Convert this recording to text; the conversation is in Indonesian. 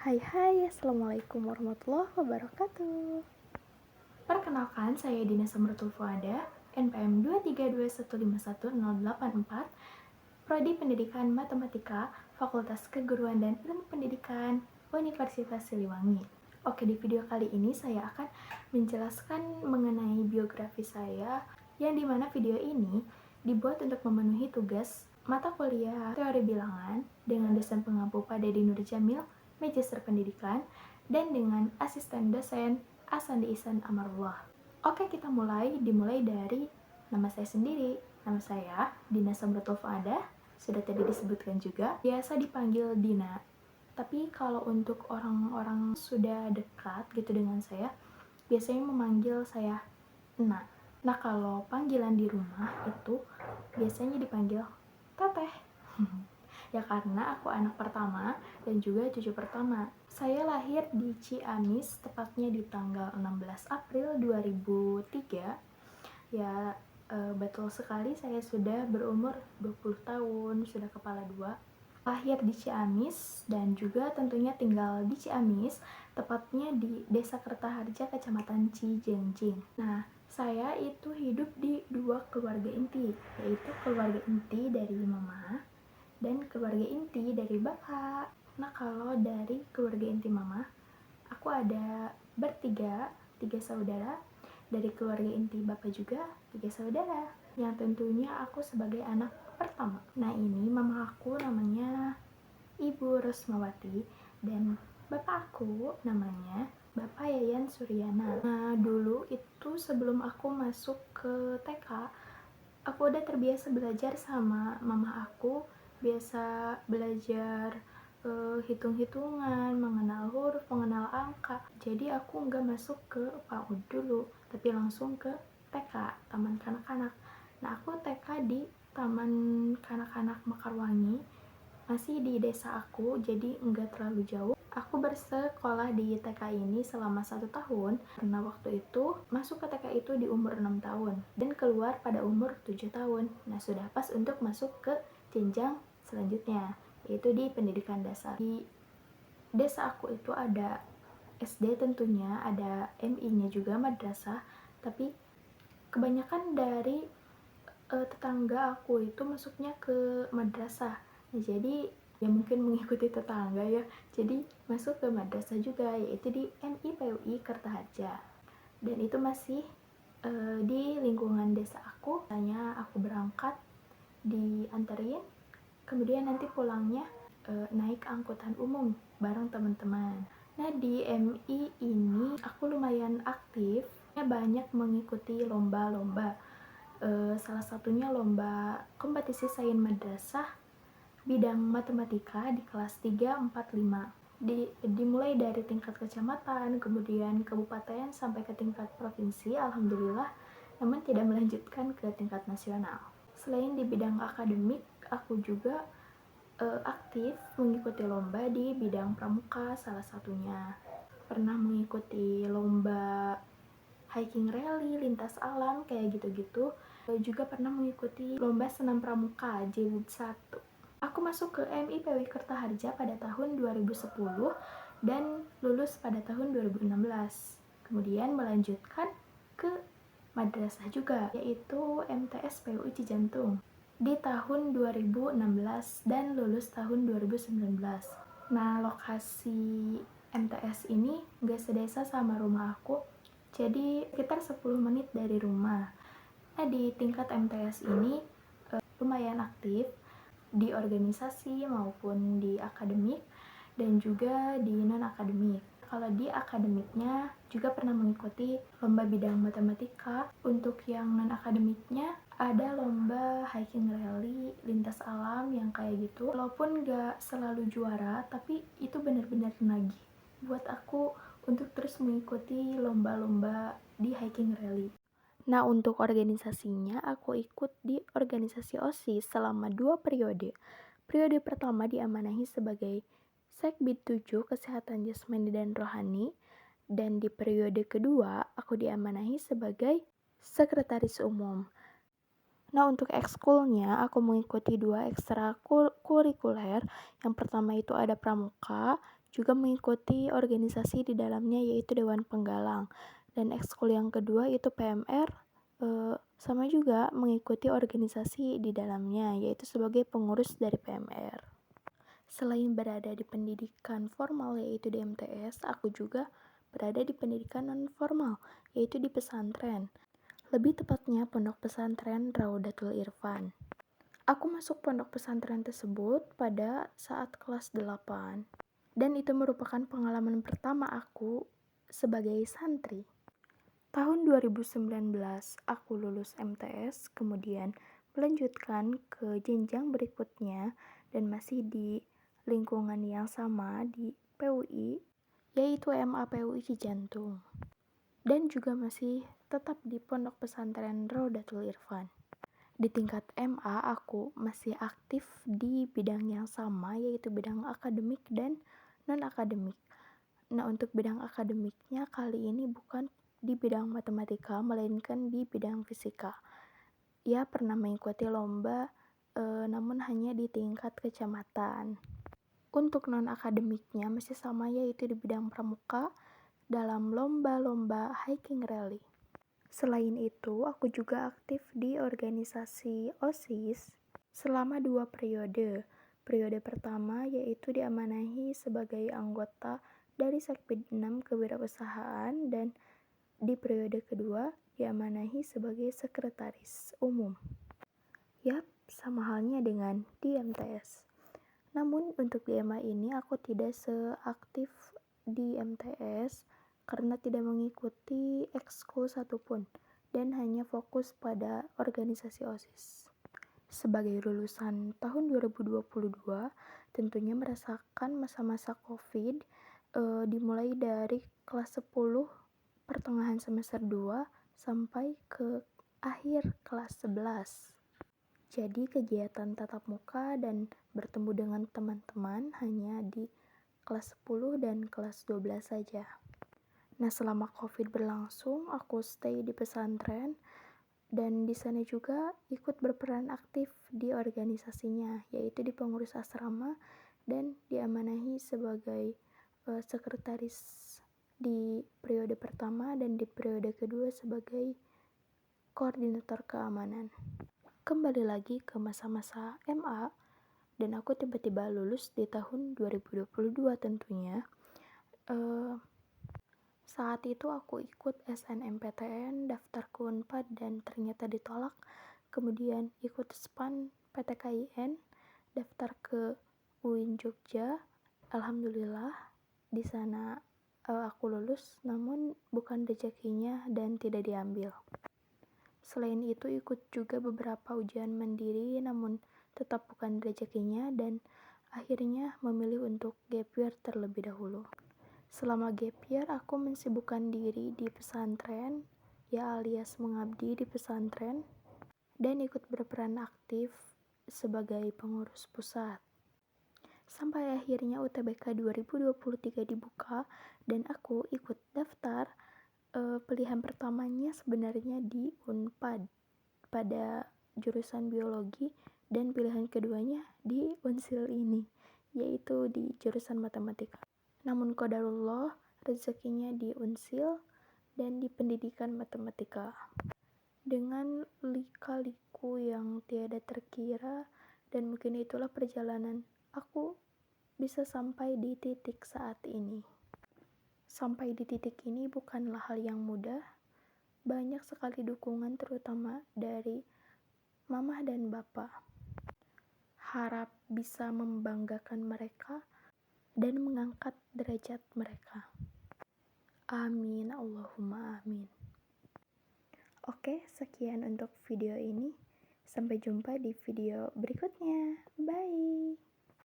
Hai, Assalamualaikum warahmatullahi wabarakatuh. Perkenalkan, saya Dina Samratul Fuada, NPM 232151084, Prodi Pendidikan Matematika, Fakultas Keguruan dan Ilmu Pendidikan, Universitas Siliwangi. Oke, di video kali ini saya akan menjelaskan mengenai biografi saya, yang dimana video ini dibuat untuk memenuhi tugas mata kuliah teori bilangan dengan dosen pengampu Pak Dedi Nur Jamil, Magister Pendidikan, dan dengan asisten dosen Asandi Ihsan Amarullah. Oke, kita dimulai dari nama saya sendiri. Nama saya Dina Samratul Fuada, sudah tadi disebutkan juga. Biasa dipanggil Dina. Tapi kalau untuk orang-orang sudah dekat gitu dengan saya, biasanya memanggil saya Nah. Nah, kalau panggilan di rumah itu biasanya dipanggil Teteh. Ya karena aku anak pertama dan juga cucu pertama. Saya lahir di Ciamis, tepatnya di tanggal 16 April 2003. Ya, betul sekali saya sudah berumur 20 tahun, sudah kepala dua. Lahir di Ciamis dan juga tentunya tinggal di Ciamis, tepatnya di Desa Kertaharja, Kecamatan Cijengjing. Nah, saya itu hidup di dua keluarga inti, yaitu keluarga inti dari mama dan keluarga inti dari bapak. Nah, kalau dari keluarga inti mama, aku ada bertiga, 3 saudara. Dari keluarga inti bapak juga 3 saudara, yang tentunya aku sebagai anak pertama. Nah, ini mama aku namanya Ibu Rosmawati dan bapak aku namanya Bapak Yayan Suryana. Nah, dulu itu sebelum aku masuk ke TK, aku udah terbiasa belajar sama mama aku, biasa belajar hitung-hitungan, mengenal huruf, mengenal angka. Jadi aku nggak masuk ke PAUD dulu, tapi langsung ke TK, Taman Kanak-Kanak. Nah, aku TK di Taman Kanak-Kanak Mekarwangi, masih di desa aku, jadi nggak terlalu jauh. Aku bersekolah di TK ini selama 1 tahun, karena waktu itu masuk ke TK itu di umur 6 tahun, dan keluar pada umur 7 tahun. Nah, sudah pas untuk masuk ke jenjang selanjutnya, yaitu di pendidikan dasar. Di desa aku itu ada SD tentunya, ada MI-nya juga, madrasah, tapi kebanyakan dari tetangga aku itu masuknya ke madrasah. Nah, jadi ya mungkin mengikuti tetangga ya, jadi masuk ke madrasah juga, yaitu di MIPUI Kertaharja, dan itu masih di lingkungan desa aku. Hanya aku berangkat dianterin, kemudian nanti pulangnya naik angkutan umum bareng teman-teman. Nah, di MI ini aku lumayan aktif, banyak mengikuti lomba-lomba. Salah satunya lomba kompetisi sains madrasah bidang matematika di kelas 3, 4, 5. Dimulai dari tingkat kecamatan, kemudian kabupaten, sampai ke tingkat provinsi, alhamdulillah, namun tidak melanjutkan ke tingkat nasional. Selain di bidang akademik, aku juga aktif mengikuti lomba di bidang pramuka, salah satunya. Pernah mengikuti lomba hiking rally, lintas alam, kayak gitu-gitu. Juga pernah mengikuti lomba senam pramuka jilid 1. Aku masuk ke MIPW Kertaharja pada tahun 2010 dan lulus pada tahun 2016. Kemudian melanjutkan ke madrasah juga, yaitu MTS PUI Cijantung di tahun 2016 dan lulus tahun 2019. Nah, lokasi MTS ini gak sedesa sama rumah aku, jadi sekitar 10 menit dari rumah. Nah, di tingkat MTS ini lumayan aktif di organisasi maupun di akademik, dan juga di non-akademik. Kalau di akademiknya juga pernah mengikuti lomba bidang matematika. Untuk yang non-akademiknya ada lomba hiking rally, lintas alam, yang kayak gitu. Walaupun gak selalu juara, tapi itu benar-benar nagih buat aku untuk terus mengikuti lomba-lomba di hiking rally. Nah, untuk organisasinya, aku ikut di organisasi OSIS selama 2 periode. Periode pertama diamanahi sebagai Sekbid 7 Kesehatan Jasmani dan Rohani, dan di periode kedua, aku diamanahi sebagai Sekretaris Umum. Nah, untuk ekskulnya, aku mengikuti 2 ekstrakurikuler. Yang pertama itu ada pramuka, juga mengikuti organisasi di dalamnya yaitu Dewan Penggalang. Dan ekskul yang kedua itu PMR, sama juga mengikuti organisasi di dalamnya yaitu sebagai pengurus dari PMR. Selain berada di pendidikan formal yaitu di MTS, aku juga berada di pendidikan non-formal yaitu di pesantren. Lebih tepatnya pondok pesantren Raudatul Irfan. Aku masuk pondok pesantren tersebut pada saat kelas 8. Dan itu merupakan pengalaman pertama aku sebagai santri. Tahun 2019 aku lulus MTS, kemudian melanjutkan ke jenjang berikutnya dan masih di lingkungan yang sama di PUI, yaitu MA PUI Cijantung. Dan juga masih tetap di pondok pesantren Raudatul Irfan. Di tingkat MA aku masih aktif di bidang yang sama yaitu bidang akademik dan non-akademik. Nah, untuk bidang akademiknya kali ini bukan di bidang matematika, melainkan di bidang fisika. Ya, pernah mengikuti lomba, namun hanya di tingkat kecamatan. Untuk non-akademiknya masih sama yaitu di bidang pramuka dalam lomba-lomba hiking rally. Selain itu, aku juga aktif di organisasi OSIS selama 2 periode. Periode pertama yaitu diamanahi sebagai anggota dari Sekbid 6 Kewirausahaan dan di periode kedua diamanahi sebagai sekretaris umum. Yap, sama halnya dengan di MTS. Namun untuk di MA ini aku tidak seaktif di MTS karena tidak mengikuti ekskul satupun dan hanya fokus pada organisasi OSIS. Sebagai lulusan tahun 2022, tentunya merasakan masa-masa COVID, dimulai dari kelas 10 pertengahan semester 2 sampai ke akhir kelas 11. Jadi kegiatan tatap muka dan bertemu dengan teman-teman hanya di kelas 10 dan kelas 12 saja. Nah, selama COVID berlangsung, aku stay di pesantren dan di sana juga ikut berperan aktif di organisasinya, yaitu di pengurus asrama dan diamanahi sebagai sekretaris di periode pertama dan di periode kedua sebagai koordinator keamanan. Kembali lagi ke masa-masa MA, dan aku tiba-tiba lulus di tahun 2022 tentunya. Saat itu aku ikut SNMPTN, daftar ke Unpad dan ternyata ditolak. Kemudian ikut SPAN PTKIN, daftar ke UIN Jogja. Alhamdulillah di sana aku lulus, namun bukan rezekinya dan tidak diambil. Selain itu ikut juga beberapa ujian mandiri, namun tetap bukan rezekinya dan akhirnya memilih untuk gap year terlebih dahulu. Selama gap year, aku mensibukkan diri di pesantren, ya alias mengabdi di pesantren, dan ikut berperan aktif sebagai pengurus pusat. Sampai akhirnya UTBK 2023 dibuka, dan aku ikut daftar. Pilihan pertamanya sebenarnya di Unpad pada jurusan biologi, dan pilihan keduanya di Unsil ini, yaitu di jurusan matematika. Namun qadarullah, rezekinya di Unsil dan di pendidikan matematika. Dengan lika-liku yang tiada terkira, dan mungkin itulah perjalanan aku bisa sampai di titik saat ini. Sampai di titik ini bukanlah hal yang mudah. Banyak sekali dukungan terutama dari mama dan bapak. Harap bisa membanggakan mereka dan mengangkat derajat mereka. Amin, Allahumma amin. Oke, sekian untuk video ini. Sampai jumpa di video berikutnya. Bye.